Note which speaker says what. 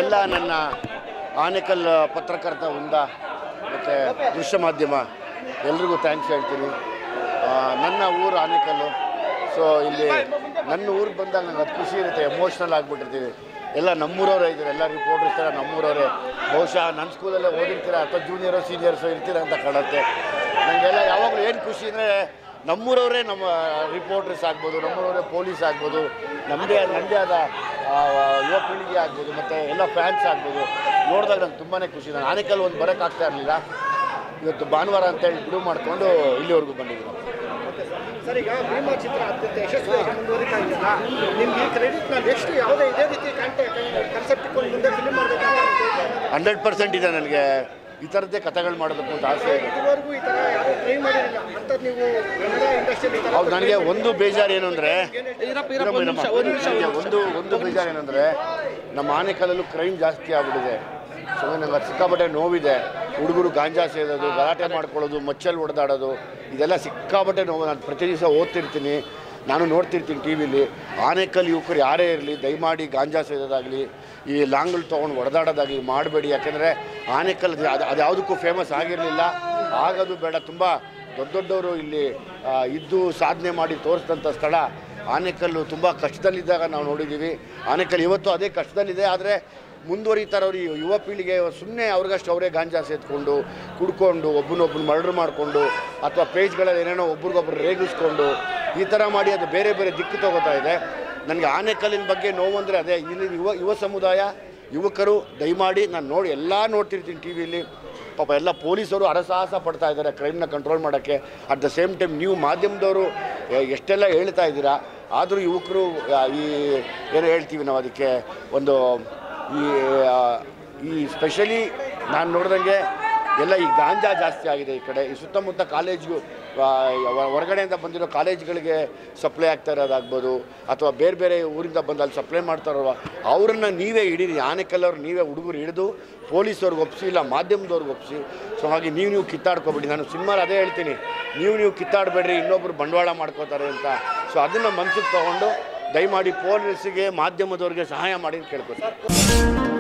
Speaker 1: ಎಲ್ಲ ನನ್ನ ಆನೇಕಲ್ ಪತ್ರಕರ್ತ ವೃಂದ ಮತ್ತು ದೃಶ್ಯ ಮಾಧ್ಯಮ ಎಲ್ರಿಗೂ ಥ್ಯಾಂಕ್ಸ್ ಹೇಳ್ತೀನಿ. ನನ್ನ ಊರು ಆನೇಕಲ್ಲು. ಸೊ ಇಲ್ಲಿ ನನ್ನ ಊರಿಗೆ ಬಂದಾಗ ನಂಗೆ ಅದು ಖುಷಿ ಇರುತ್ತೆ, ಎಮೋಷ್ನಲ್ ಆಗಿಬಿಟ್ಟಿರ್ತೀವಿ. ಎಲ್ಲ ನಮ್ಮೂರವರೇ ಇದ್ದಾರೆ, ಎಲ್ಲ ರಿಪೋರ್ಟರ್ಸ್ ಥರ ನಮ್ಮೂರವರೇ. ಬಹುಶಃ ನನ್ನ ಸ್ಕೂಲಲ್ಲೇ ಓದಿರ್ತೀರ ಅಥವಾ ಜೂನಿಯರೋ ಸೀನಿಯರ್ಸೋ ಇರ್ತೀರ ಅಂತ ಕಾಣುತ್ತೆ. ನನಗೆಲ್ಲ ಯಾವಾಗಲೂ ಏನು ಖುಷಿ ಅಂದರೆ ನಮ್ಮೂರವರೇ ನಮ್ಮ ರಿಪೋರ್ಟರ್ಸ್ ಆಗ್ಬೋದು, ನಮ್ಮೂರವರೇ ಪೊಲೀಸ್ ಆಗ್ಬೋದು, ನನ್ನದೇ ಆದ ಯುವ ಪೀಳಿಗೆ ಆಗ್ಬೋದು, ಮತ್ತು ಎಲ್ಲ ಫ್ಯಾನ್ಸ್ ಆಗ್ಬೋದು. ನೋಡಿದಾಗ ನಂಗೆ ತುಂಬಾ ಖುಷಿ. ನಾನು ಆನೇಕಲ್ ಒಂದು ಬರೋಕ್ಕಾಗ್ತಾ ಇರಲಿಲ್ಲ. ಇವತ್ತು ಭಾನುವಾರ ಅಂತೇಳಿ ಬಿಡುವು ಮಾಡಿಕೊಂಡು ಇಲ್ಲಿವರೆಗೂ ಬಂದಿದ್ದೀನಿ.
Speaker 2: ಸರ್, ಈಗ ಭೀಮಾ ಚಿತ್ರ ಅತ್ಯಂತ ಯಶಸ್ವಿಯಾಗಿ ಮುಂದುವರಿತಾ ಇದೆಯಲ್ಲ, ನಿಮ್ಗೆ ಕ್ರೆಡಿಟ್ನ ನೆಕ್ಸ್ಟ್ ಯಾವುದೇ ಇದೇ ರೀತಿ ಕಾನ್ಸೆಪ್ಟ್ ಇಟ್ಕೊಂಡು ಮುಂದೆ ಫಿಲ್ಮ್ ಮಾಡಬೇಕು
Speaker 1: 100% ಇದೆ. ನನಗೆ ಈ ಥರದ್ದೇ ಕಥೆಗಳು ಮಾಡೋದಕ್ಕೂ ಅಂತ ಆಸೆ ಇದೆ.
Speaker 2: ಇದುವರೆಗೂ ಈ ಥರ ಯಾರೂ ಟ್ರೈ ಮಾಡಿರಲಿಲ್ಲ ಅಂಥದ್ದು ನೀವು ಕನ್ನಡ ಇಂಡಸ್ಟ್ರಿಯಲ್ಲಿ.
Speaker 1: ಹೌದು, ನನಗೆ ಒಂದು ಬೇಜಾರು ಏನಂದರೆ ಒಂದು ಬೇಜಾರು ಏನಂದರೆ ನಮ್ಮ ಆನೇಕಲ್ಲಲ್ಲೂ ಕ್ರೈಮ್ ಜಾಸ್ತಿ ಆಗ್ಬಿಟ್ಟಿದೆ. ಸೊ ನನಗೆ ಸಿಕ್ಕಾಪಟ್ಟೆ ನೋವಿದೆ. ಹುಡುಗರು ಗಾಂಜಾ ಸೇದೋದು, ಗಲಾಟೆ ಮಾಡ್ಕೊಳ್ಳೋದು, ಮಚ್ಚಲ್ಲಿ ಹೊಡೆದಾಡೋದು, ಇದೆಲ್ಲ ಸಿಕ್ಕಾಪಟ್ಟೆ ನೋವು. ನಾನು ಪ್ರತಿ ದಿವಸ ಓದ್ತಿರ್ತೀನಿ, ನಾನು ನೋಡ್ತಿರ್ತೀನಿ ಟಿ ವಿಲಿ. ಆನೇಕಲ್ ಯುವಕರು ಯಾರೇ ಇರಲಿ ದಯಮಾಡಿ ಗಾಂಜಾ ಸೇದೋದಾಗಲಿ, ಈ ಲಾಂಗ್ಗಳು ತೊಗೊಂಡು ಹೊಡೆದಾಡೋದಾಗಲಿ ಮಾಡಬೇಡಿ. ಯಾಕೆಂದರೆ ಆನೇಕಲ್ ಅದು ಯಾವುದಕ್ಕೂ ಫೇಮಸ್ ಆಗಿರಲಿಲ್ಲ, ಆಗೋದು ಬೇಡ. ತುಂಬ ದೊಡ್ಡವರು ಇಲ್ಲಿ ಇದ್ದು ಸಾಧನೆ ಮಾಡಿ ತೋರಿಸಿದಂಥ ಸ್ಥಳ ಆನೇಕಲ್ಲು. ತುಂಬ ಕಷ್ಟದಲ್ಲಿದ್ದಾಗ ನಾವು ನೋಡಿದ್ದೀವಿ. ಆನೇಕಲ್ ಇವತ್ತು ಅದೇ ಕಷ್ಟದಲ್ಲಿದೆ. ಆದರೆ ಮುಂದುವರಿತಾರವ್ರು ಈ ಯುವ ಪೀಳಿಗೆ ಸುಮ್ಮನೆ ಅವ್ರಿಗಷ್ಟು ಅವರೇ ಗಾಂಜಾ ಸೇದ್ಕೊಂಡು ಕುಡ್ಕೊಂಡು ಒಬ್ಬನೊಬ್ಬರು ಮರ್ಡ್ರ್ ಮಾಡಿಕೊಂಡು ಅಥವಾ ಪೇಜ್ಗಳಲ್ಲಿ ಏನೇನೋ ಒಬ್ರಿಗೊಬ್ರು ರೇಗಿಸ್ಕೊಂಡು ಈ ಥರ ಮಾಡಿ ಅದು ಬೇರೆ ಬೇರೆ ದಿಕ್ಕು ತಗೋತಾ ಇದೆ. ನನಗೆ ಆನೇಕಲ್ಲಿನ ಬಗ್ಗೆ ನೋವು ಅಂದರೆ ಅದೇ. ಇಲ್ಲಿ ಯುವ ಸಮುದಾಯ ಯುವಕರು ದಯಮಾಡಿ, ನಾನು ಎಲ್ಲ ನೋಡ್ತಿರ್ತೀನಿ ಟಿ ವಿಲಿ. ಪಾಪ ಎಲ್ಲ ಪೊಲೀಸರು ಹರಸಾಹಸ ಪಡ್ತಾ ಇದ್ದಾರೆ ಕ್ರೈಮ್ನ ಕಂಟ್ರೋಲ್ ಮಾಡೋಕ್ಕೆ. ಅಟ್ ದ ಸೇಮ್ ಟೈಮ್ ನೀವು ಮಾಧ್ಯಮದವರು ಎಷ್ಟೆಲ್ಲ ಹೇಳ್ತಾ ಇದ್ದೀರಾ, ಆದರೂ ಯುವಕರು ಈ ಏನು ಹೇಳ್ತೀವಿ ನಾವು ಅದಕ್ಕೆ ಒಂದು ಈ ಸ್ಪೆಷಲಿ ನಾನು ನೋಡಿದಂಗೆ ಎಲ್ಲ ಈ ಗಾಂಜಾ ಜಾಸ್ತಿ ಆಗಿದೆ ಈ ಕಡೆ. ಈ ಸುತ್ತಮುತ್ತ ಕಾಲೇಜ್ಗೂ ಹೊರಗಡೆಯಿಂದ ಬಂದಿರೋ ಕಾಲೇಜ್ಗಳಿಗೆ ಸಪ್ಲೈ ಆಗ್ತಾ ಇರೋದಾಗ್ಬೋದು, ಅಥವಾ ಬೇರೆ ಬೇರೆ ಊರಿಂದ ಬಂದು ಅಲ್ಲಿ ಸಪ್ಲೈ ಮಾಡ್ತಾರೋ ಅವ್ರನ್ನ ನೀವೇ ಹಿಡೀರಿ. ಆನೇಕಲ್ಲವ್ರು ನೀವೇ ಹುಡುಗರು ಹಿಡಿದು ಪೊಲೀಸವ್ರಿಗೆ ಒಪ್ಪಿಸಿ, ಇಲ್ಲ ಮಾಧ್ಯಮದವ್ರಿಗೆ ಒಪ್ಪಿಸಿ. ಸೊ ಹಾಗೆ ನೀವು ಕಿತ್ತಾಡ್ಕೊಬೇಡಿ. ನಾನು ಸಿನಿಮಾಲಿ ಅದೇ ಹೇಳ್ತೀನಿ, ನೀವು ಕಿತ್ತಾಡಬೇಡ್ರಿ, ಇನ್ನೊಬ್ಬರು ಬಂಡವಾಳ ಮಾಡ್ಕೋತಾರೆ ಅಂತ. ಸೊ ಅದನ್ನು ಮನಸ್ಸಿಗೆ ತೊಗೊಂಡು ದಯಮಾಡಿ ಪೊಲೀಸಿಗೆ ಮಾಧ್ಯಮದವ್ರಿಗೆ ಸಹಾಯ ಮಾಡಿ ಕೇಳ್ಕೊತೀನಿ.